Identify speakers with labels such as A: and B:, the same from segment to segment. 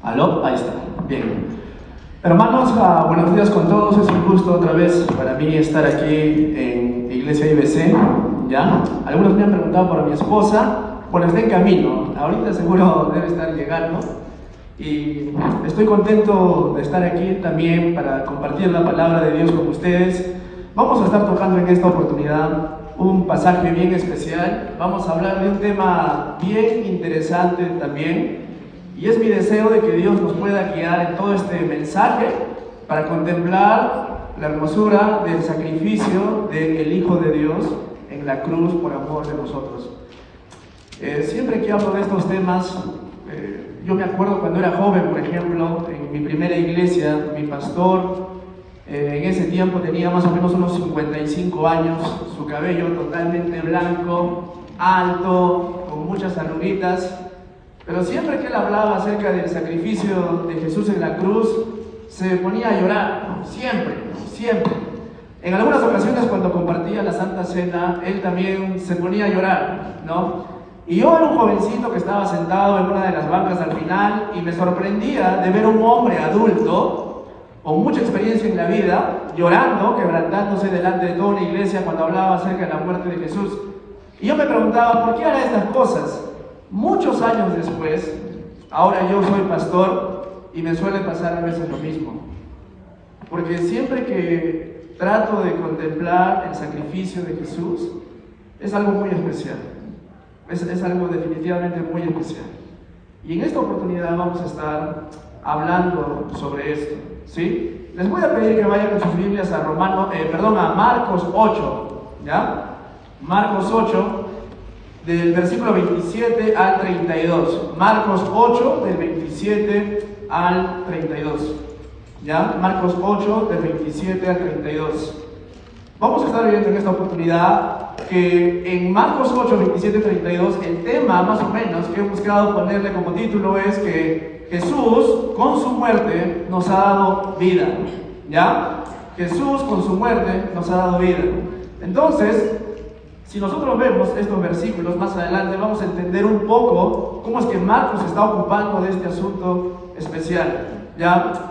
A: ¿Aló? Ahí está. Bien. Hermanos, buenos días con todos. Es un gusto otra vez para mí estar aquí en Iglesia IBC. ¿Ya? Algunos me han preguntado por mi esposa. Bueno, está en camino. Ahorita seguro debe estar llegando. Y estoy contento de estar aquí también para compartir la palabra de Dios con ustedes. Vamos a estar tocando en esta oportunidad un pasaje bien especial. Vamos a hablar de un tema bien interesante también. Y es mi deseo de que Dios nos pueda guiar en todo este mensaje para contemplar la hermosura del sacrificio del Hijo de Dios en la cruz por amor de nosotros. Siempre que hablo de estos temas, yo me acuerdo cuando era joven, por ejemplo, en mi primera iglesia, mi pastor, en ese tiempo tenía más o menos unos 55 años, su cabello totalmente blanco, alto, con muchas arruguitas. Pero siempre que él hablaba acerca del sacrificio de Jesús en la cruz, se ponía a llorar, siempre. En algunas ocasiones cuando compartía la Santa Cena, él también se ponía a llorar, ¿no? Y yo era un jovencito que estaba sentado en una de las bancas al final y me sorprendía de ver a un hombre adulto, con mucha experiencia en la vida, llorando, quebrantándose delante de toda una iglesia cuando hablaba acerca de la muerte de Jesús. Y yo me preguntaba, ¿por qué hará estas cosas? Muchos años después, ahora yo soy pastor y me suele pasar a veces lo mismo. Porque siempre que trato de contemplar el sacrificio de Jesús, es algo muy especial. Es algo definitivamente muy especial. Y en esta oportunidad vamos a estar hablando sobre esto, ¿sí? Les voy a pedir que vayan con sus Biblias a Marcos 8, ¿ya? Marcos 8, del versículo 27 al 32. Marcos 8, del 27 al 32. ¿Ya? Marcos 8, del 27 al 32. Vamos a estar viendo en esta oportunidad que en Marcos 8, 27 y 32, el tema más o menos que he buscado ponerle como título es que Jesús con su muerte nos ha dado vida. ¿Ya? Jesús con su muerte nos ha dado vida. Entonces, si nosotros vemos estos versículos más adelante, vamos a entender un poco cómo es que Marcos se está ocupando de este asunto especial. ¿Ya?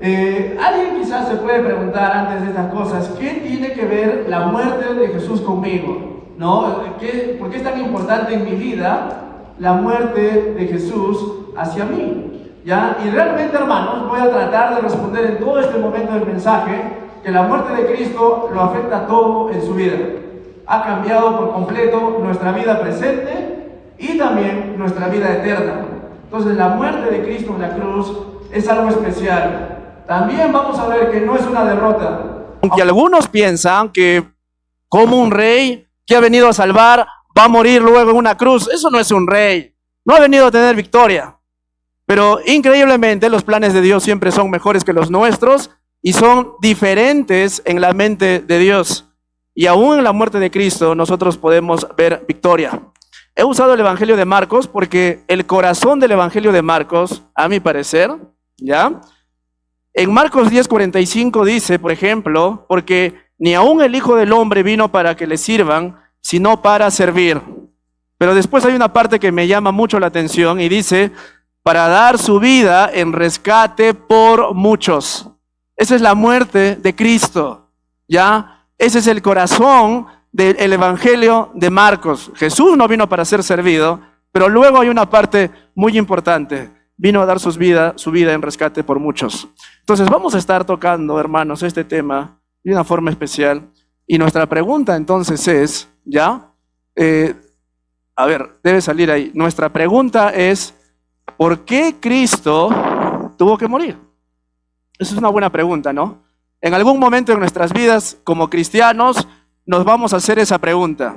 A: Alguien quizás se puede preguntar antes de estas cosas, ¿qué tiene que ver la muerte de Jesús conmigo? ¿No? ¿Por qué es tan importante en mi vida la muerte de Jesús hacia mí? ¿Ya? Y realmente, hermanos, voy a tratar de responder en todo este momento del mensaje que la muerte de Cristo lo afecta todo en su vida. Ha cambiado por completo nuestra vida presente y también nuestra vida eterna. Entonces la muerte de Cristo en la cruz es algo especial. También vamos a ver que no es una derrota.
B: Aunque algunos piensan que como un rey que ha venido a salvar va a morir luego en una cruz, eso no es un rey, no ha venido a tener victoria. Pero increíblemente los planes de Dios siempre son mejores que los nuestros y son diferentes en la mente de Dios. Y aún en la muerte de Cristo nosotros podemos ver victoria. He usado el Evangelio de Marcos porque el corazón del Evangelio de Marcos, a mi parecer, ¿ya? En Marcos 10:45 dice, por ejemplo, porque ni aún el Hijo del Hombre vino para que le sirvan, sino para servir. Pero después hay una parte que me llama mucho la atención y dice, para dar su vida en rescate por muchos. Esa es la muerte de Cristo, ¿ya? Ese es el corazón del Evangelio de Marcos. Jesús no vino para ser servido, pero luego hay una parte muy importante. Vino a dar su vida en rescate por muchos. Entonces vamos a estar tocando, hermanos, este tema de una forma especial. Y nuestra pregunta entonces es, ¿ya? Debe salir ahí. Nuestra pregunta es, ¿por qué Cristo tuvo que morir? Esa es una buena pregunta, ¿no? En algún momento en nuestras vidas como cristianos nos vamos a hacer esa pregunta.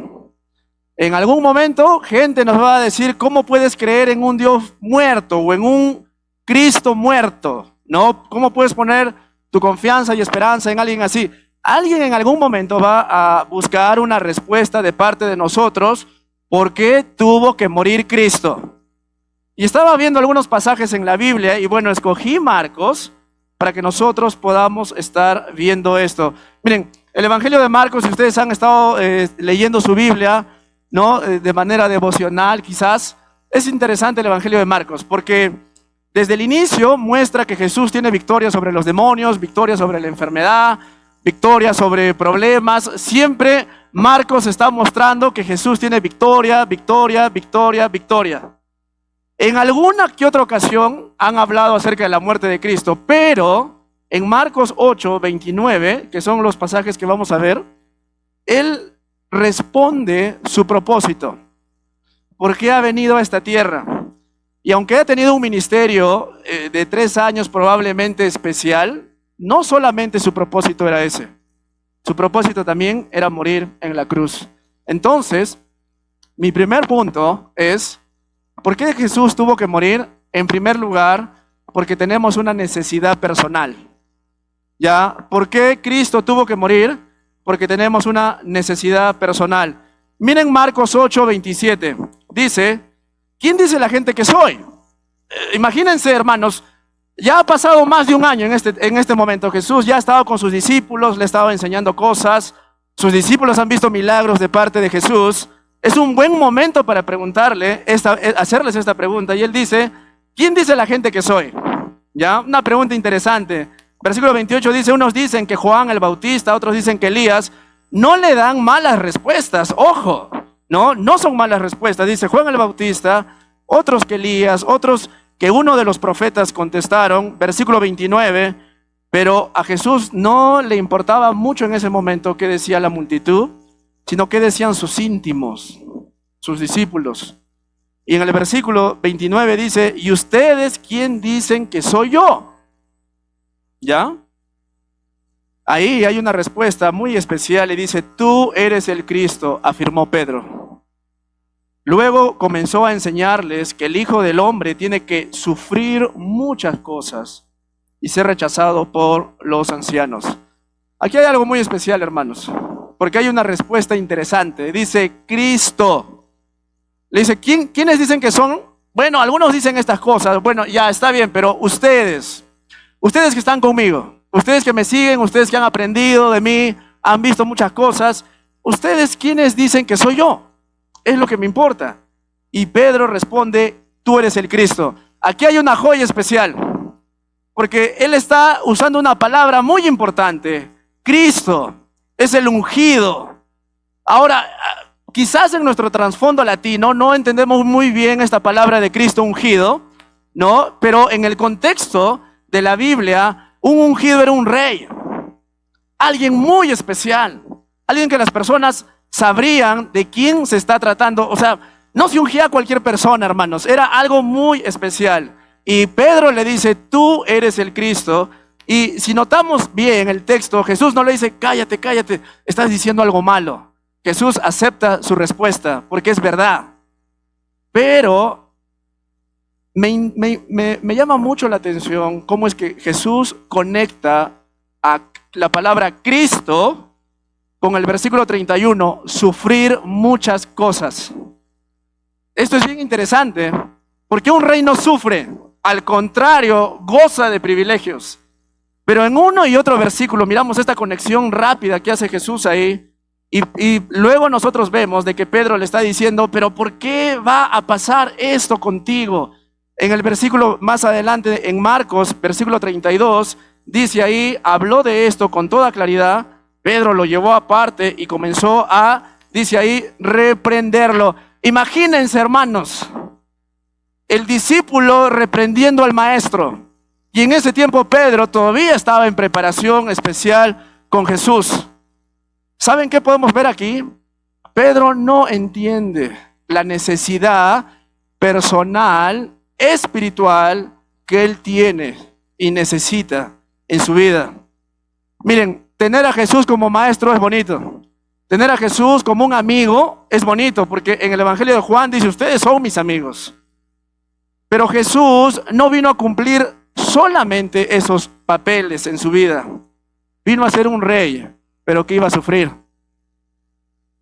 B: En algún momento gente nos va a decir, ¿cómo puedes creer en un Dios muerto o en un Cristo muerto? ¿No? ¿Cómo puedes poner tu confianza y esperanza en alguien así? Alguien en algún momento va a buscar una respuesta de parte de nosotros, ¿por qué tuvo que morir Cristo? Y estaba viendo algunos pasajes en la Biblia y bueno, escogí Marcos para que nosotros podamos estar viendo esto. Miren, el Evangelio de Marcos, si ustedes han estado leyendo su Biblia, ¿no? De manera devocional quizás, es interesante el Evangelio de Marcos, porque Desde el inicio muestra que Jesús tiene victoria sobre los demonios, victoria sobre la enfermedad, victoria sobre problemas. Siempre Marcos está mostrando que Jesús tiene victoria, victoria, victoria, victoria. En alguna que otra ocasión han hablado acerca de la muerte de Cristo, pero en Marcos 8, 29, que son los pasajes que vamos a ver, Él responde su propósito. ¿Por qué ha venido a esta tierra? Y aunque ha tenido un ministerio de 3 años probablemente especial, no solamente su propósito era ese. Su propósito también era morir en la cruz. Entonces, mi primer punto es, ¿por qué Jesús tuvo que morir? En primer lugar, porque tenemos una necesidad personal. ¿Ya? ¿Por qué Cristo tuvo que morir? Porque tenemos una necesidad personal. Miren Marcos 8, 27. Dice, ¿quién dice la gente que soy? Imagínense, hermanos, ya ha pasado más de un año en este momento. Jesús ya ha estado con sus discípulos, le estaba enseñando cosas. Sus discípulos han visto milagros de parte de Jesús. Es un buen momento para hacerles esta pregunta. Y él dice, ¿quién dice la gente que soy? ¿Ya? Una pregunta interesante. Versículo 28 dice, unos dicen que Juan el Bautista, otros dicen que Elías. No le dan malas respuestas, ojo, no son malas respuestas. Dice Juan el Bautista, otros que Elías, otros que uno de los profetas contestaron. Versículo 29, pero a Jesús no le importaba mucho en ese momento qué decía la multitud, sino qué decían sus íntimos, sus discípulos. Y en el versículo 29 dice, ¿y ustedes quién dicen que soy yo? ¿Ya? Ahí hay una respuesta muy especial y dice, tú eres el Cristo, afirmó Pedro. Luego comenzó a enseñarles que el Hijo del Hombre tiene que sufrir muchas cosas y ser rechazado por los ancianos. Aquí hay algo muy especial, hermanos, porque hay una respuesta interesante. Dice, Cristo. Le dice, ¿quiénes dicen que son? Bueno, algunos dicen estas cosas. Bueno, ya está bien, pero ustedes que están conmigo, ustedes que me siguen, ustedes que han aprendido de mí, han visto muchas cosas, ¿ustedes quiénes dicen que soy yo? Es lo que me importa. Y Pedro responde, tú eres el Cristo. Aquí hay una joya especial, porque él está usando una palabra muy importante. Cristo es el ungido. Ahora, quizás en nuestro trasfondo latino no entendemos muy bien esta palabra de Cristo ungido, ¿no? Pero en el contexto de la Biblia, un ungido era un rey, alguien muy especial, alguien que las personas sabrían de quién se está tratando. O sea, no se ungía a cualquier persona, hermanos, era algo muy especial. Y Pedro le dice, tú eres el Cristo. Y si notamos bien el texto, Jesús no le dice, cállate, cállate, estás diciendo algo malo. Jesús acepta su respuesta porque es verdad. Pero me llama mucho la atención cómo es que Jesús conecta a la palabra Cristo con el versículo 31, sufrir muchas cosas. Esto es bien interesante, porque un rey no sufre, al contrario, goza de privilegios. Pero en uno y otro versículo miramos esta conexión rápida que hace Jesús ahí, y luego nosotros vemos de que Pedro le está diciendo, pero ¿por qué va a pasar esto contigo? En el versículo más adelante, en Marcos, versículo 32, dice ahí, habló de esto con toda claridad. Pedro lo llevó aparte y comenzó a, dice ahí, reprenderlo. Imagínense, hermanos, el discípulo reprendiendo al maestro. Y en ese tiempo Pedro todavía estaba en preparación especial con Jesús. ¿Saben qué podemos ver aquí? Pedro no entiende la necesidad personal, espiritual que él tiene y necesita en su vida. Miren, tener a Jesús como maestro es bonito. Tener a Jesús como un amigo es bonito, porque en el Evangelio de Juan dice, ustedes son mis amigos. Pero Jesús no vino a cumplir solamente esos papeles en su vida. Vino a ser un rey, pero que iba a sufrir.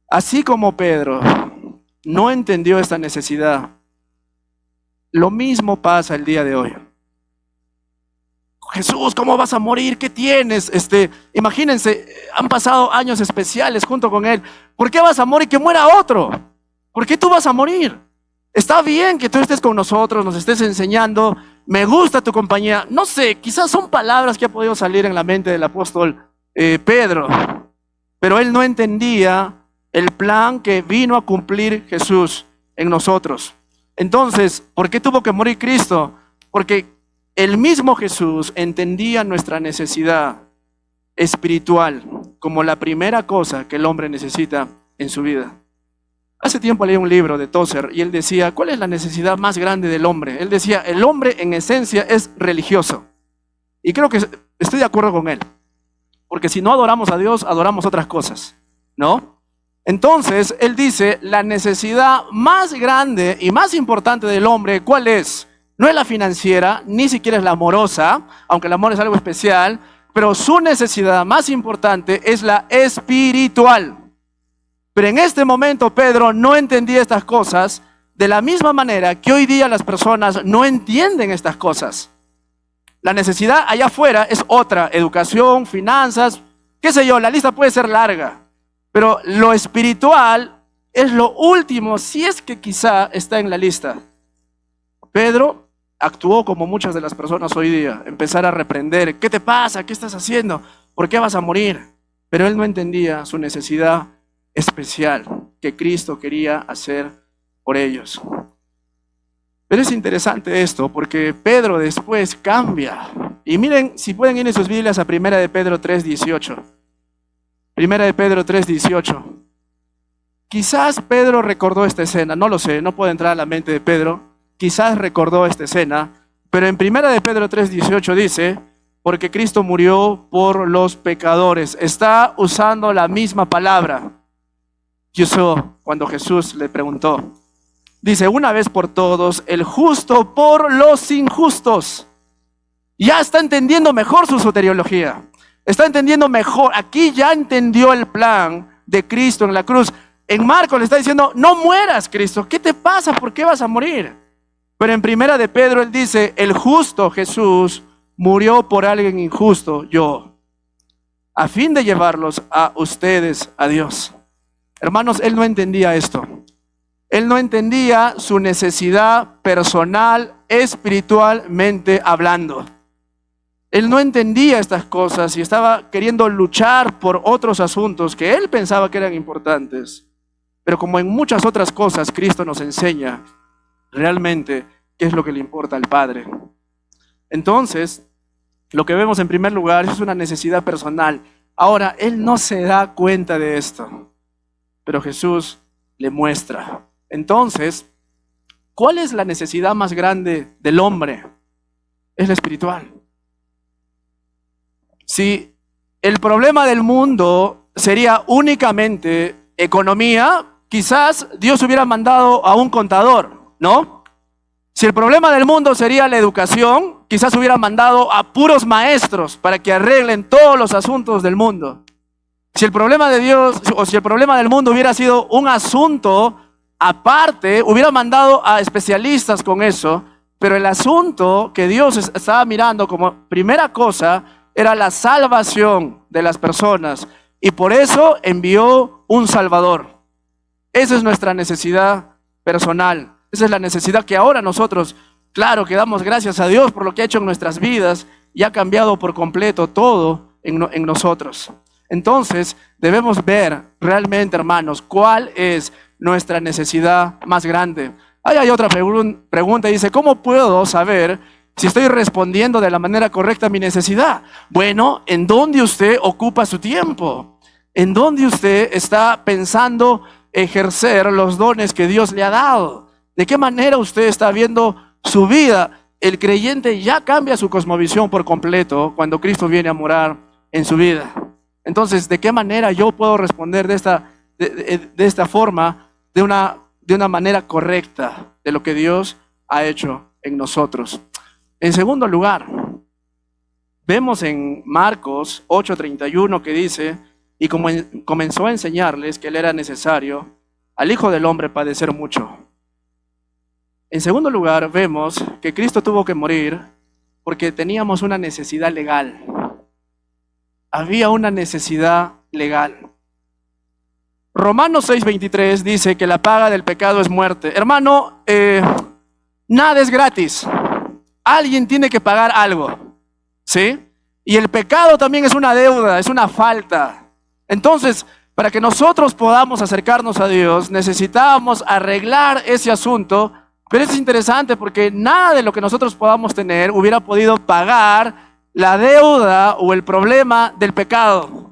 B: Así como Pedro no entendió esta necesidad, lo mismo pasa el día de hoy. Jesús, ¿cómo vas a morir? ¿Qué tienes? Imagínense, han pasado años especiales junto con él. ¿Por qué vas a morir? Que muera otro. ¿Por qué tú vas a morir? Está bien que tú estés con nosotros, nos estés enseñando, me gusta tu compañía. No sé, quizás son palabras que ha podido salir en la mente del apóstol Pedro, pero él no entendía el plan que vino a cumplir Jesús en nosotros. Entonces, ¿por qué tuvo que morir Cristo? Porque el mismo Jesús entendía nuestra necesidad espiritual como la primera cosa que el hombre necesita en su vida. Hace tiempo leí un libro de Tozer y él decía, ¿cuál es la necesidad más grande del hombre? Él decía, el hombre en esencia es religioso. Y creo que estoy de acuerdo con él. Porque si no adoramos a Dios, adoramos otras cosas, ¿no? Entonces, él dice, la necesidad más grande y más importante del hombre, ¿cuál es? No es la financiera, ni siquiera es la amorosa, aunque el amor es algo especial, pero su necesidad más importante es la espiritual. Pero en este momento Pedro no entendía estas cosas de la misma manera que hoy día las personas no entienden estas cosas. La necesidad allá afuera es otra, educación, finanzas, qué sé yo, la lista puede ser larga, pero lo espiritual es lo último, si es que quizá está en la lista. Pedro actuó como muchas de las personas hoy día, empezar a reprender, ¿qué te pasa? ¿Qué estás haciendo? ¿Por qué vas a morir? Pero él no entendía su necesidad especial que Cristo quería hacer por ellos. Pero es interesante esto porque Pedro después cambia. Y miren, si pueden ir en sus Biblias a 1 de Pedro 3:18. 1 de Pedro 3:18. Quizás Pedro recordó esta escena, no lo sé, no puedo entrar a la mente de Pedro. Quizás recordó esta escena, pero en 1 de Pedro 3:18 dice, porque Cristo murió por los pecadores. Está usando la misma palabra que usó cuando Jesús le preguntó. Dice, una vez por todos, el justo por los injustos. Ya está entendiendo mejor su soteriología. Está entendiendo mejor. Aquí ya entendió el plan de Cristo en la cruz. En Marcos le está diciendo, no mueras, Cristo. ¿Qué te pasa? ¿Por qué vas a morir? Pero en 1 de Pedro él dice, el justo Jesús murió por alguien injusto, yo, a fin de llevarlos a ustedes a Dios. Hermanos, él no entendía esto. Él no entendía su necesidad personal, espiritualmente hablando. Él no entendía estas cosas y estaba queriendo luchar por otros asuntos que él pensaba que eran importantes. Pero como en muchas otras cosas, Cristo nos enseña realmente qué es lo que le importa al Padre. Entonces, lo que vemos en primer lugar es una necesidad personal. Ahora, él no se da cuenta de esto, pero Jesús le muestra. Entonces, ¿cuál es la necesidad más grande del hombre? Es la espiritual. Si el problema del mundo sería únicamente economía, quizás Dios hubiera mandado a un contador, ¿no? Si el problema del mundo sería la educación, quizás hubiera mandado a puros maestros para que arreglen todos los asuntos del mundo. Si el problema de Dios, o si el problema del mundo hubiera sido un asunto aparte, hubiera mandado a especialistas con eso, pero el asunto que Dios estaba mirando como primera cosa era la salvación de las personas, y por eso envió un Salvador. Esa es nuestra necesidad personal. Esa es la necesidad que ahora nosotros, claro, que damos gracias a Dios por lo que ha hecho en nuestras vidas y ha cambiado por completo todo en nosotros. Entonces, debemos ver realmente, hermanos, cuál es nuestra necesidad más grande. Ahí hay otra pregunta, dice, ¿cómo puedo saber si estoy respondiendo de la manera correcta a mi necesidad? Bueno, ¿en dónde usted ocupa su tiempo? ¿En dónde usted está pensando ejercer los dones que Dios le ha dado? ¿De qué manera usted está viendo su vida? El creyente ya cambia su cosmovisión por completo cuando Cristo viene a morar en su vida. Entonces, ¿de qué manera yo puedo responder de esta forma, de una manera correcta de lo que Dios ha hecho en nosotros? En segundo lugar, vemos en Marcos 8:31 que dice, y comenzó a enseñarles que le era necesario al Hijo del Hombre padecer mucho. En segundo lugar, vemos que Cristo tuvo que morir porque teníamos una necesidad legal. Había una necesidad legal. Romanos 6:23 dice que la paga del pecado es muerte. Hermano, nada es gratis. Alguien tiene que pagar algo, ¿sí? Y el pecado también es una deuda, es una falta. Entonces, para que nosotros podamos acercarnos a Dios, necesitamos arreglar ese asunto. Pero es interesante porque nada de lo que nosotros podamos tener hubiera podido pagar la deuda o el problema del pecado.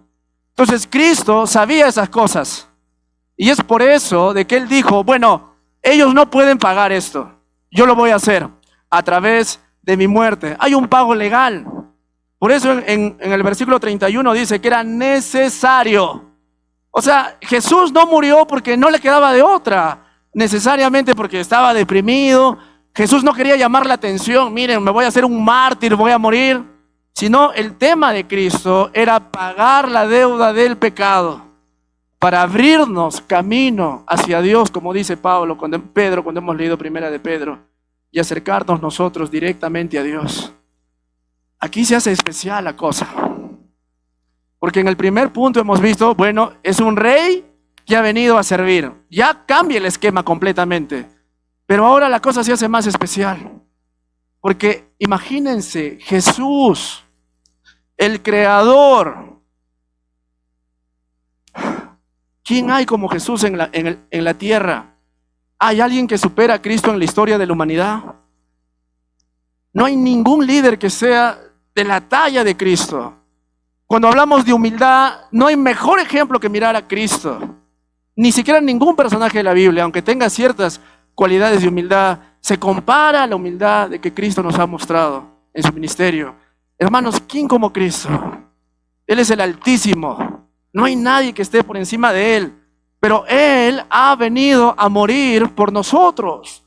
B: Entonces, Cristo sabía esas cosas. Y es por eso de que Él dijo, bueno, ellos no pueden pagar esto. Yo lo voy a hacer a través de mi muerte. Hay un pago legal. Por eso en el versículo 31 dice que era necesario. O sea, Jesús no murió porque no le quedaba de otra, necesariamente porque estaba deprimido. Jesús no quería llamar la atención, miren, me voy a hacer un mártir, voy a morir. Sino el tema de Cristo era pagar la deuda del pecado para abrirnos camino hacia Dios, como dice Pedro, cuando hemos leído primera de Pedro, y acercarnos nosotros directamente a Dios. Aquí se hace especial la cosa. Porque en el primer punto hemos visto, bueno, es un rey que ha venido a servir. Ya cambia el esquema completamente. Pero ahora la cosa se hace más especial. Porque imagínense, Jesús, el creador. ¿Quién hay como Jesús en la tierra? ¿Hay alguien que supera a Cristo en la historia de la humanidad? No hay ningún líder que sea de la talla de Cristo. Cuando hablamos de humildad, no hay mejor ejemplo que mirar a Cristo. Ni siquiera ningún personaje de la Biblia, aunque tenga ciertas cualidades de humildad, se compara a la humildad de que Cristo nos ha mostrado en su ministerio. Hermanos, ¿quién como Cristo? Él es el Altísimo. No hay nadie que esté por encima de Él. Pero Él ha venido a morir por nosotros.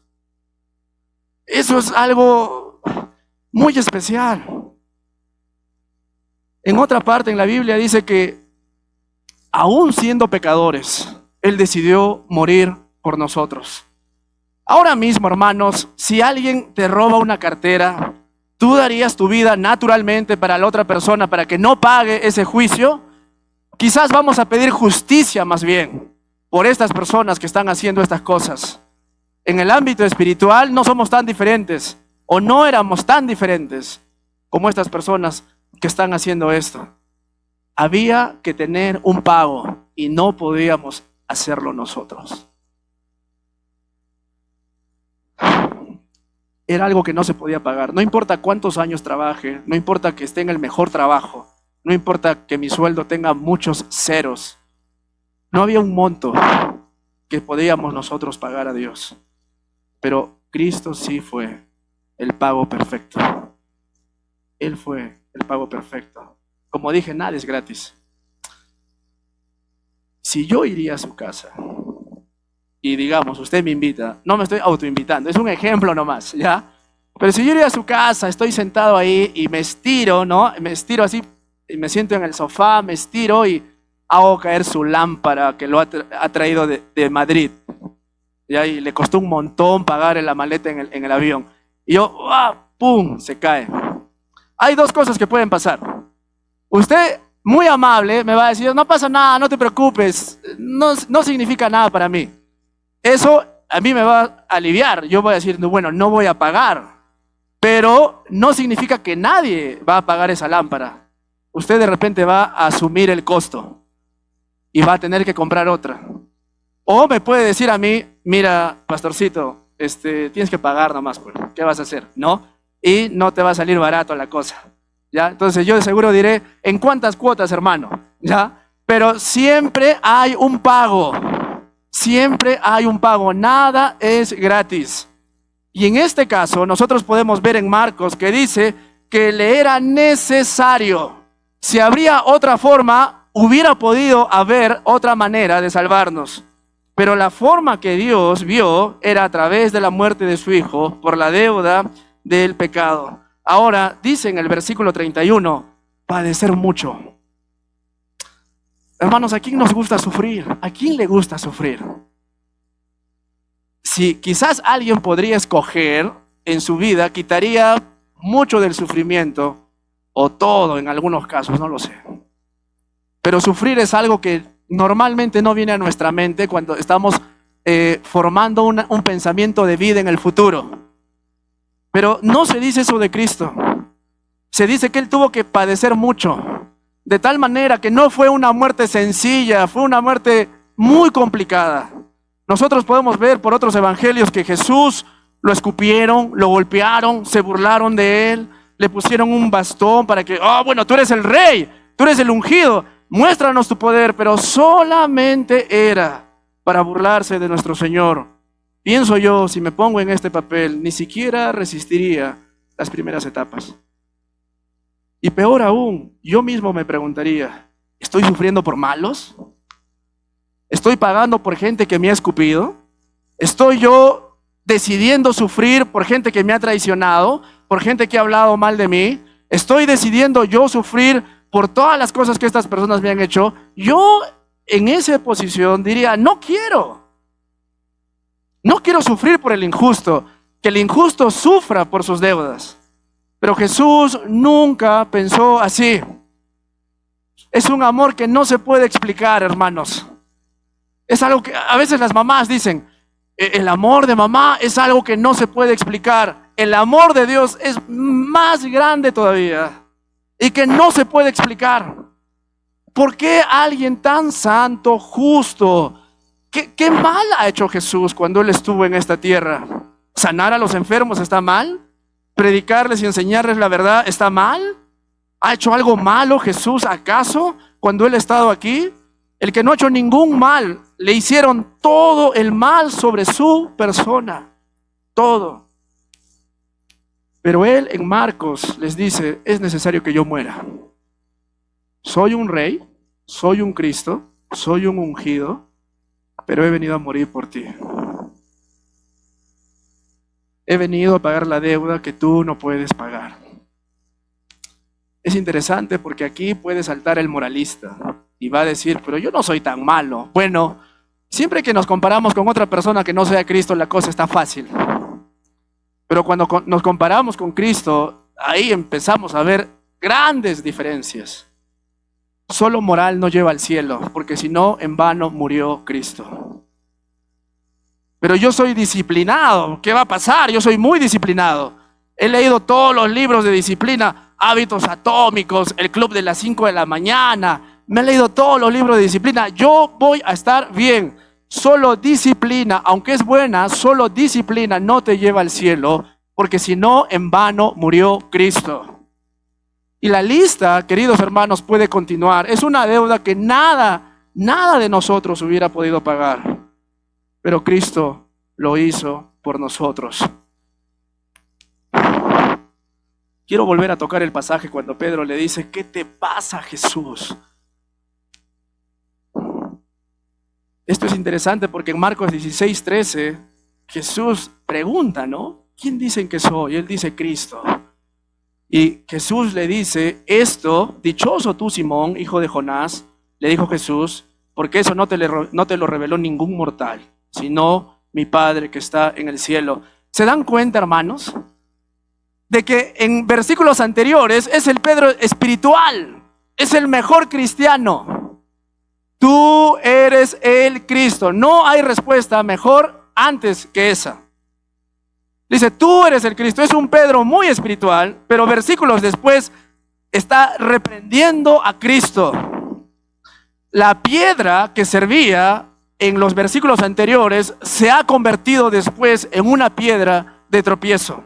B: Eso es algo muy especial. En otra parte en la Biblia dice que aún siendo pecadores, Él decidió morir por nosotros. Ahora mismo, hermanos, si alguien te roba una cartera, ¿tú darías tu vida naturalmente para la otra persona para que no pague ese juicio? Quizás vamos a pedir justicia más bien por estas personas que están haciendo estas cosas. En el ámbito espiritual no somos tan diferentes, o no éramos tan diferentes como estas personas que están haciendo esto. Había que tener un pago y no podíamos hacerlo nosotros. Era algo que no se podía pagar. No importa cuántos años trabaje, no importa que esté en el mejor trabajo, no importa que mi sueldo tenga muchos ceros. No había un monto que podíamos nosotros pagar a Dios. Pero Cristo sí fue el pago perfecto. Él fue el pago perfecto. Como dije, nada es gratis. Si yo iría a su casa y digamos, usted me invita, no me estoy autoinvitando, es un ejemplo nomás, ¿ya? Pero si yo iría a su casa, estoy sentado ahí y me estiro, ¿no? Me estiro así y me siento en el sofá, me estiro y hago caer su lámpara que lo ha traído de Madrid. ¿Ya? Y le costó un montón pagar la maleta en el avión. Y yo, ¡pum!, se cae. Hay dos cosas que pueden pasar. Usted, muy amable, me va a decir, no pasa nada, no te preocupes, no significa nada para mí. Eso a mí me va a aliviar. Yo voy a decir, bueno, no voy a pagar. Pero no significa que nadie va a pagar esa lámpara. Usted de repente va a asumir el costo y va a tener que comprar otra. O me puede decir a mí, mira, pastorcito, tienes que pagar nomás, pues, ¿qué vas a hacer? ¿No? Y no te va a salir barato la cosa, ¿ya? Entonces yo de seguro diré, ¿en cuántas cuotas, hermano? ¿Ya? Pero siempre hay un pago, siempre hay un pago, nada es gratis. Y en este caso nosotros podemos ver en Marcos que dice que le era necesario. Si habría otra forma, hubiera podido haber otra manera de salvarnos. Pero la forma que Dios vio era a través de la muerte de su Hijo por la deuda del pecado. Ahora dice en el versículo 31, padecer mucho. Hermanos, ¿a quién nos gusta sufrir? ¿A quién le gusta sufrir? Si quizás alguien podría escoger en su vida, quitaría mucho del sufrimiento o todo en algunos casos, no lo sé. Pero sufrir es algo que normalmente no viene a nuestra mente cuando estamos formando un pensamiento de vida en el futuro. Pero no se dice eso de Cristo. Se dice que Él tuvo que padecer mucho, de tal manera que no fue una muerte sencilla, fue una muerte muy complicada. Nosotros podemos ver por otros evangelios que Jesús lo escupieron, lo golpearon, se burlaron de Él, le pusieron un bastón para que, bueno, tú eres el rey, tú eres el ungido, muéstranos tu poder, pero solamente era para burlarse de nuestro Señor. Pienso yo, si me pongo en este papel, ni siquiera resistiría las primeras etapas. Y peor aún, yo mismo me preguntaría, ¿estoy sufriendo por malos? ¿Estoy pagando por gente que me ha escupido? ¿Estoy yo decidiendo sufrir por gente que me ha traicionado, por gente que ha hablado mal de mí? ¿Estoy decidiendo yo sufrir por todas las cosas que estas personas me han hecho? Yo en esa posición diría, no quiero sufrir por el injusto, que el injusto sufra por sus deudas. Pero Jesús nunca pensó así. Es un amor que no se puede explicar, hermanos. Es algo que a veces las mamás dicen, el amor de mamá es algo que no se puede explicar. El amor de Dios es más grande todavía y que no se puede explicar. ¿Por qué alguien tan santo, justo? ¿Qué mal ha hecho Jesús cuando Él estuvo en esta tierra? ¿Sanar a los enfermos está mal? ¿Predicarles y enseñarles la verdad está mal? ¿Ha hecho algo malo Jesús acaso cuando Él ha estado aquí? El que no ha hecho ningún mal, le hicieron todo el mal sobre su persona. Todo. Pero Él en Marcos les dice, es necesario que yo muera. Soy un rey, soy un Cristo, soy un ungido, pero he venido a morir por ti. He venido a pagar la deuda que tú no puedes pagar. Es interesante porque aquí puede saltar el moralista y va a decir, pero yo no soy tan malo. Bueno, siempre que nos comparamos con otra persona que no sea Cristo, la cosa está fácil. Pero cuando nos comparamos con Cristo, ahí empezamos a ver grandes diferencias. Solo moral no lleva al cielo, porque si no, en vano murió Cristo. Pero yo soy disciplinado. ¿Qué va a pasar? Yo soy muy disciplinado. He leído todos los libros de disciplina, Hábitos Atómicos, El Club de las 5 de la mañana. Me he leído todos los libros de disciplina. Yo voy a estar bien. Solo disciplina, aunque es buena, solo disciplina no te lleva al cielo, porque si no, en vano murió Cristo. Y la lista, queridos hermanos, puede continuar. Es una deuda que nada de nosotros hubiera podido pagar. Pero Cristo lo hizo por nosotros. Quiero volver a tocar el pasaje cuando Pedro le dice, ¿qué te pasa, Jesús? Esto es interesante porque en Marcos 16:13 Jesús pregunta, ¿no? ¿Quién dicen que soy? Él dice Cristo. Y Jesús le dice, esto, dichoso tú, Simón, hijo de Jonás, le dijo Jesús, porque eso no te lo reveló ningún mortal, sino mi Padre que está en el cielo. ¿Se dan cuenta, hermanos? De que en versículos anteriores es el Pedro espiritual, es el mejor cristiano. Tú eres el Cristo. No hay respuesta mejor antes que esa. Dice, tú eres el Cristo. Es un Pedro muy espiritual, pero versículos después está reprendiendo a Cristo. La piedra que servía en los versículos anteriores se ha convertido después en una piedra de tropiezo.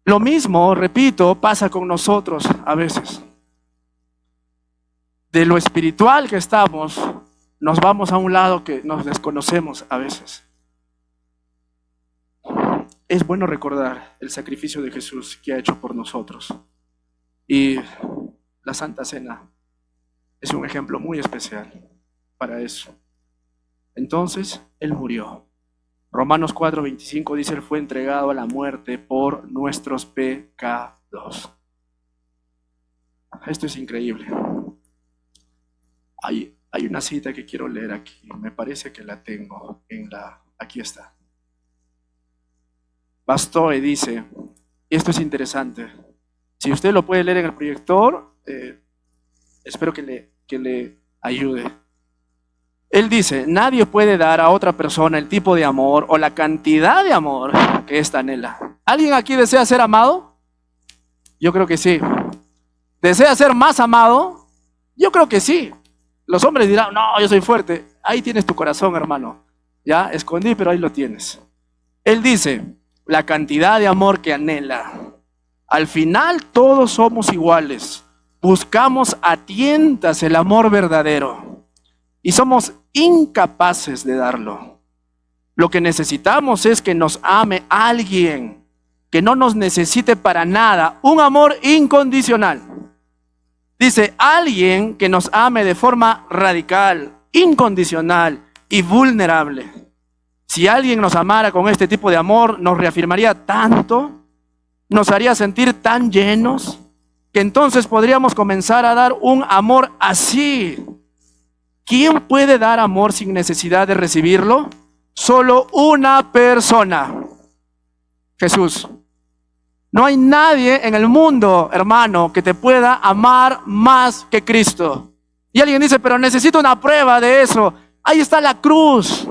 B: Lo mismo, repito, pasa con nosotros a veces. De lo espiritual que estamos, nos vamos a un lado que nos desconocemos a veces. Es bueno recordar el sacrificio de Jesús que ha hecho por nosotros. Y la Santa Cena es un ejemplo muy especial para eso. Entonces, Él murió. Romanos 4:25 dice, Él fue entregado a la muerte por nuestros pecados. Esto es increíble. Hay una cita que quiero leer aquí. Me parece que la tengo aquí está. Bastoe dice, y esto es interesante. Si usted lo puede leer en el proyector, espero que le ayude. Él dice, nadie puede dar a otra persona el tipo de amor o la cantidad de amor que ésta anhela. ¿Alguien aquí desea ser amado? Yo creo que sí. ¿Desea ser más amado? Yo creo que sí. Los hombres dirán, no, yo soy fuerte. Ahí tienes tu corazón, hermano. Ya, escondí, pero ahí lo tienes. Él dice, la cantidad de amor que anhela. Al final todos somos iguales. Buscamos a tientas el amor verdadero y somos incapaces de darlo. Lo que necesitamos es que nos ame alguien que no nos necesite para nada, un amor incondicional. Dice, alguien que nos ame de forma radical, incondicional y vulnerable. Si alguien nos amara con este tipo de amor, nos reafirmaría tanto, nos haría sentir tan llenos, que entonces podríamos comenzar a dar un amor así. ¿Quién puede dar amor sin necesidad de recibirlo? Solo una persona, Jesús. No hay nadie en el mundo, hermano, que te pueda amar más que Cristo. Y alguien dice, pero necesito una prueba de eso. Ahí está la cruz.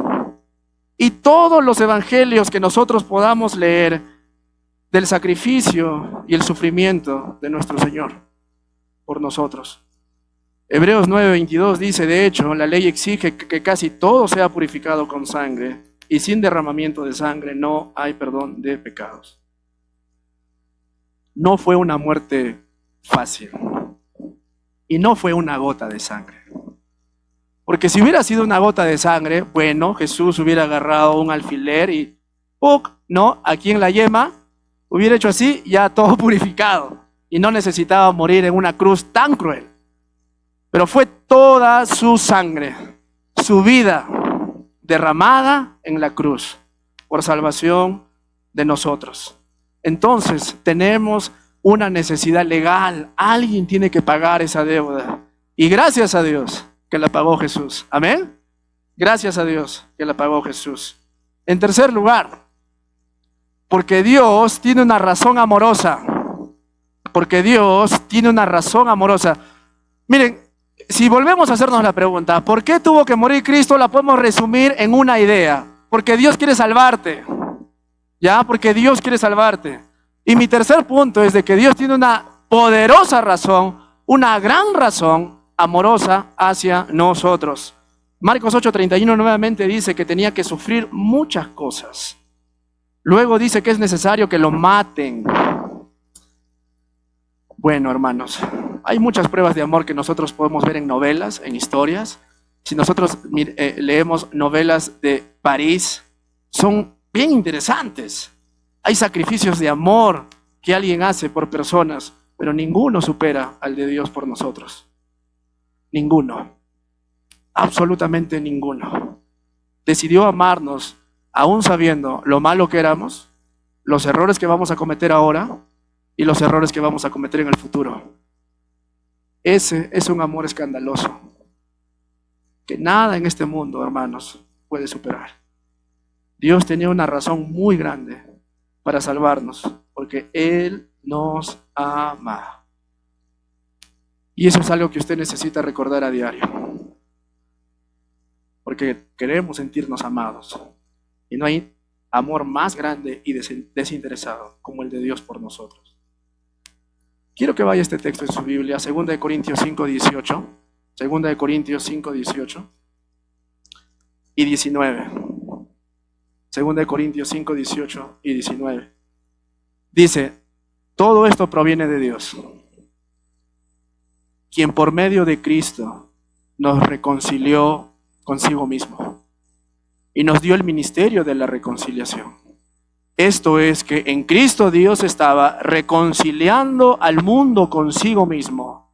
B: Y todos los evangelios que nosotros podamos leer del sacrificio y el sufrimiento de nuestro Señor por nosotros. Hebreos 9:22 dice, de hecho, la ley exige que casi todo sea purificado con sangre, y sin derramamiento de sangre no hay perdón de pecados. No fue una muerte fácil, y no fue una gota de sangre. Porque si hubiera sido una gota de sangre, bueno, Jesús hubiera agarrado un alfiler y ¡puc! ¿No? Aquí en la yema, hubiera hecho así, ya todo purificado, y no necesitaba morir en una cruz tan cruel. Pero fue toda su sangre, su vida, derramada en la cruz por salvación de nosotros. Entonces tenemos una necesidad legal. Alguien tiene que pagar esa deuda. Y gracias a Dios que la pagó Jesús. Amén. Gracias a Dios que la pagó Jesús. En tercer lugar, porque Dios tiene una razón amorosa. Porque Dios tiene una razón amorosa. Miren, si volvemos a hacernos la pregunta, ¿por qué tuvo que morir Cristo? La podemos resumir en una idea. Porque Dios quiere salvarte. ¿Ya? Porque Dios quiere salvarte. Y mi tercer punto es de que Dios tiene una poderosa razón, una gran razón amorosa hacia nosotros. Marcos 8:31 nuevamente dice que tenía que sufrir muchas cosas. Luego dice que es necesario que lo maten. Bueno, hermanos, hay muchas pruebas de amor que nosotros podemos ver en novelas, en historias. Si nosotros leemos novelas de París, son bien interesantes. Hay sacrificios de amor que alguien hace por personas, pero ninguno supera al de Dios por nosotros. Ninguno. Absolutamente ninguno. Decidió amarnos aún sabiendo lo malo que éramos, los errores que vamos a cometer ahora y los errores que vamos a cometer en el futuro. Ese es un amor escandaloso que nada en este mundo, hermanos, puede superar. Dios tenía una razón muy grande para salvarnos, porque Él nos ama. Y eso es algo que usted necesita recordar a diario, porque queremos sentirnos amados. Y no hay amor más grande y desinteresado como el de Dios por nosotros. Quiero que vaya este texto en su Biblia, 2 Corintios 5:18, 2 Corintios 5:18 y 19. 2 Corintios 5:18 y 19. Dice, todo esto proviene de Dios, quien por medio de Cristo nos reconcilió consigo mismo y nos dio el ministerio de la reconciliación. Esto es que en Cristo Dios estaba reconciliando al mundo consigo mismo.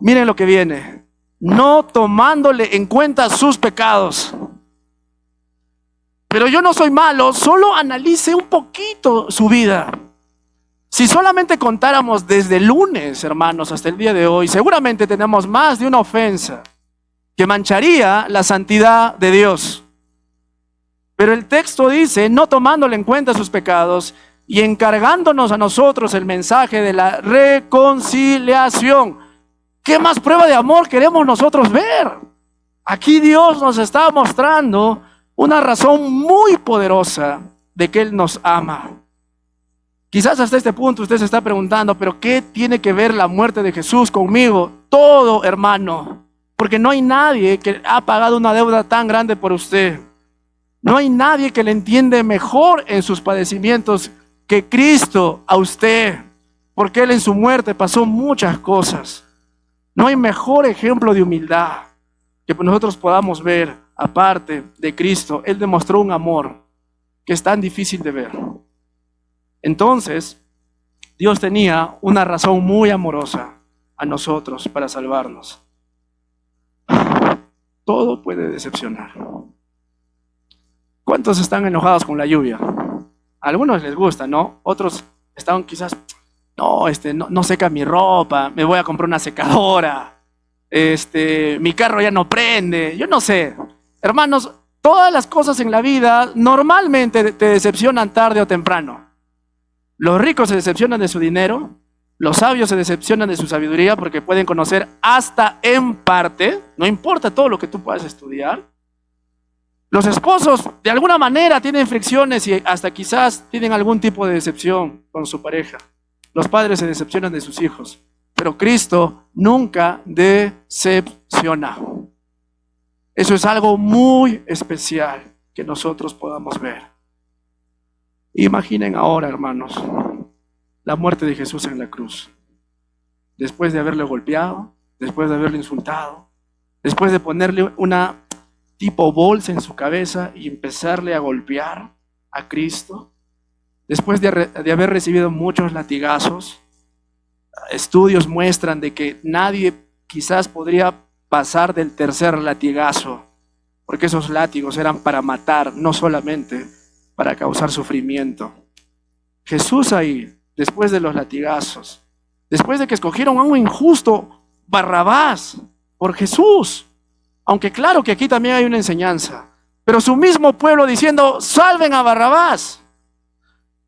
B: Miren lo que viene, no tomándole en cuenta sus pecados. Pero yo no soy malo, solo analice un poquito su vida. Si solamente contáramos desde el lunes, hermanos, hasta el día de hoy, seguramente tenemos más de una ofensa que mancharía la santidad de Dios. Pero el texto dice, no tomándole en cuenta sus pecados y encargándonos a nosotros el mensaje de la reconciliación. ¿Qué más prueba de amor queremos nosotros ver? Aquí Dios nos está mostrando una razón muy poderosa de que Él nos ama. Quizás hasta este punto usted se está preguntando, pero ¿qué tiene que ver la muerte de Jesús conmigo? Todo, hermano, porque no hay nadie que ha pagado una deuda tan grande por usted. No hay nadie que le entiende mejor en sus padecimientos que Cristo a usted, porque Él en su muerte pasó muchas cosas. No hay mejor ejemplo de humildad que nosotros podamos ver aparte de Cristo. Él demostró un amor que es tan difícil de ver. Entonces, Dios tenía una razón muy amorosa a nosotros para salvarnos. Todo puede decepcionar. ¿Cuántos están enojados con la lluvia? A algunos les gusta, ¿no? Otros están quizás, no seca mi ropa, me voy a comprar una secadora, mi carro ya no prende, yo no sé. Hermanos, todas las cosas en la vida normalmente te decepcionan tarde o temprano. Los ricos se decepcionan de su dinero, los sabios se decepcionan de su sabiduría porque pueden conocer hasta en parte, no importa todo lo que tú puedas estudiar. Los esposos de alguna manera tienen fricciones y hasta quizás tienen algún tipo de decepción con su pareja. Los padres se decepcionan de sus hijos, pero Cristo nunca decepciona. Eso es algo muy especial que nosotros podamos ver. Imaginen ahora, hermanos, la muerte de Jesús en la cruz. Después de haberle golpeado, después de haberle insultado, después de ponerle una tipo bolsa en su cabeza y empezarle a golpear a Cristo, después de haber recibido muchos latigazos. Estudios muestran de que nadie quizás podría pasar del tercer latigazo, porque esos látigos eran para matar, no solamente para causar sufrimiento. Jesús ahí, después de los latigazos, después de que escogieron a un injusto Barrabás por Jesús, aunque claro que aquí también hay una enseñanza, pero su mismo pueblo diciendo, salven a Barrabás.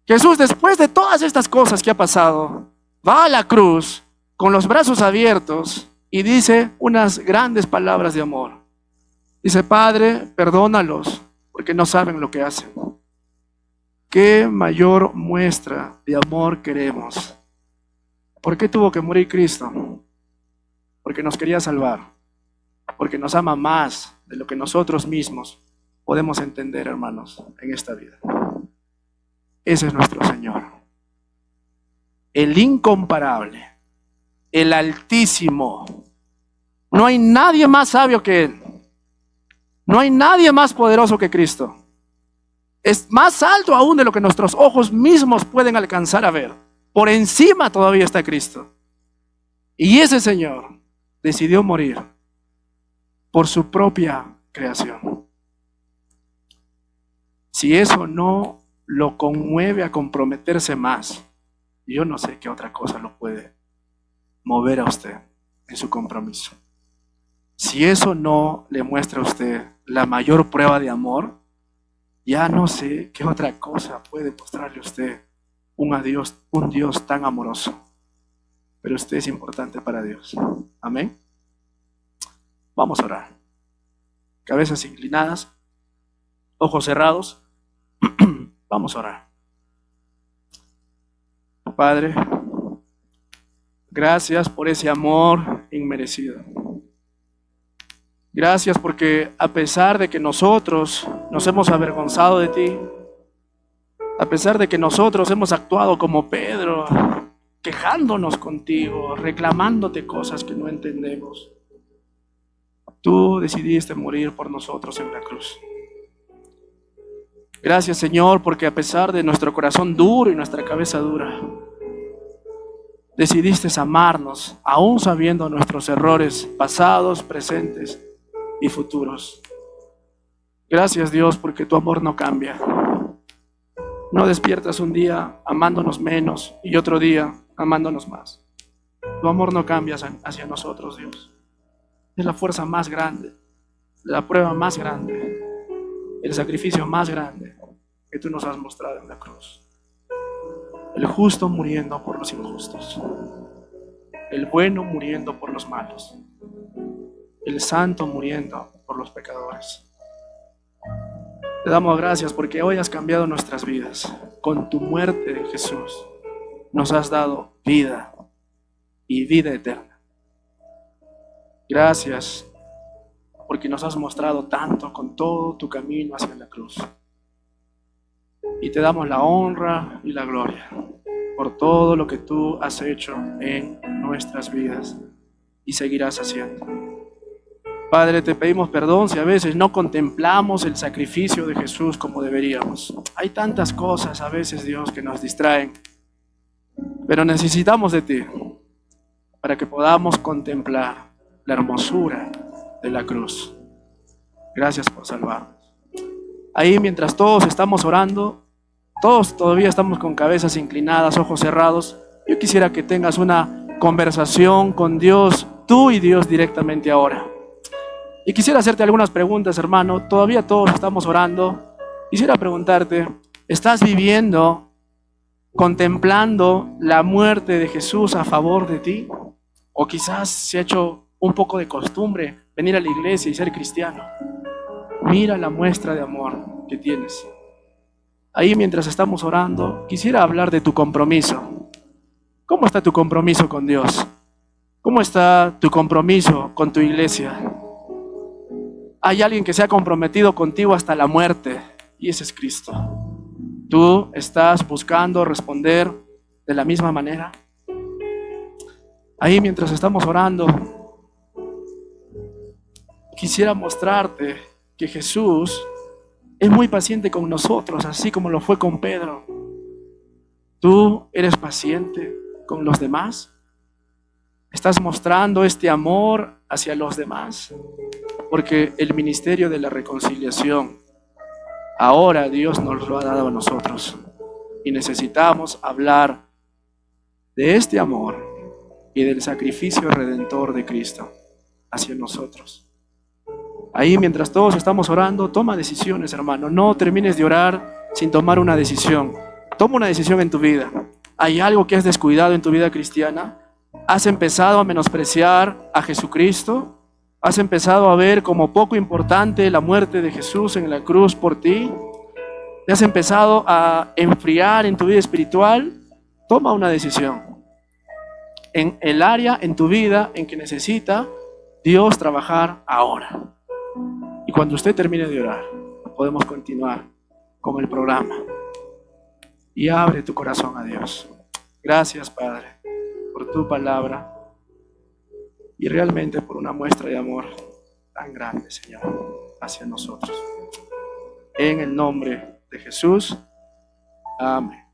B: Jesús, después de todas estas cosas que ha pasado, va a la cruz con los brazos abiertos y dice unas grandes palabras de amor. Dice, Padre, perdónalos porque no saben lo que hacen. ¿Qué mayor muestra de amor queremos? ¿Por qué tuvo que morir Cristo? Porque nos quería salvar, porque nos ama más de lo que nosotros mismos podemos entender, hermanos, en esta vida. Ese es nuestro Señor, el incomparable, el Altísimo. No hay nadie más sabio que Él. No hay nadie más poderoso que Cristo. Es más alto aún de lo que nuestros ojos mismos pueden alcanzar a ver. Por encima todavía está Cristo. Y ese Señor decidió morir por su propia creación. Si eso no lo conmueve a comprometerse más, yo no sé qué otra cosa lo puede mover a usted en su compromiso. Si eso no le muestra a usted la mayor prueba de amor, ya no sé qué otra cosa puede mostrarle a usted un Dios tan amoroso. Pero usted es importante para Dios. Amén. Vamos a orar. Cabezas inclinadas, ojos cerrados. Vamos a orar. Padre, gracias por ese amor inmerecido. Gracias porque a pesar de que nosotros nos hemos avergonzado de ti, a pesar de que nosotros hemos actuado como Pedro, quejándonos contigo, reclamándote cosas que no entendemos, tú decidiste morir por nosotros en la cruz. Gracias, Señor, porque a pesar de nuestro corazón duro y nuestra cabeza dura, decidiste amarnos, aún sabiendo nuestros errores pasados, presentes y futuros. Gracias, Dios, porque tu amor no cambia. No despiertas un día amándonos menos y otro día amándonos más. Tu amor no cambia hacia nosotros, Dios. Es la fuerza más grande, la prueba más grande, el sacrificio más grande que tú nos has mostrado en la cruz. El justo muriendo por los injustos. el bueno muriendo por los malos, el santo muriendo por los pecadores. Te damos gracias porque hoy has cambiado nuestras vidas. Con tu muerte, Jesús, nos has dado vida y vida eterna. Gracias porque nos has mostrado tanto con todo tu camino hacia la cruz. Y te damos la honra y la gloria por todo lo que tú has hecho en nuestras vidas y seguirás haciendo. Padre, te pedimos perdón si a veces no contemplamos el sacrificio de Jesús como deberíamos. Hay tantas cosas a veces, Dios, que nos distraen, pero necesitamos de ti para que podamos contemplar la hermosura de la cruz. Gracias por salvarnos. Ahí, mientras todos estamos orando, todos todavía estamos con cabezas inclinadas, ojos cerrados, yo quisiera que tengas una conversación con Dios, tú y Dios directamente ahora. Y quisiera hacerte algunas preguntas, hermano. Todavía todos estamos orando. Quisiera preguntarte, ¿estás viviendo, contemplando la muerte de Jesús a favor de ti? O quizás se ha hecho un poco de costumbre venir a la iglesia y ser cristiano. Mira la muestra de amor que tienes. Ahí, mientras estamos orando, quisiera hablar de tu compromiso. ¿Cómo está tu compromiso con Dios? ¿Cómo está tu compromiso con tu iglesia? Hay alguien que se ha comprometido contigo hasta la muerte, y ese es Cristo. ¿Tú estás buscando responder de la misma manera? Ahí, mientras estamos orando, quisiera mostrarte que Jesús es muy paciente con nosotros, así como lo fue con Pedro. ¿Tú eres paciente con los demás? ¿Estás mostrando este amor hacia los demás? Porque el ministerio de la reconciliación, ahora Dios nos lo ha dado a nosotros. Y necesitamos hablar de este amor y del sacrificio redentor de Cristo hacia nosotros. Ahí, mientras todos estamos orando, toma decisiones, hermano. No termines de orar sin tomar una decisión. Toma una decisión en tu vida. ¿Hay algo que has descuidado en tu vida cristiana? ¿Has empezado a menospreciar a Jesucristo? ¿Has empezado a ver como poco importante la muerte de Jesús en la cruz por ti? ¿Te has empezado a enfriar en tu vida espiritual? Toma una decisión en el área en tu vida en que necesita Dios trabajar ahora. Y cuando usted termine de orar, podemos continuar con el programa. Y abre tu corazón a Dios. Gracias, Padre, por tu palabra y realmente por una muestra de amor tan grande, Señor, hacia nosotros. En el nombre de Jesús. Amén.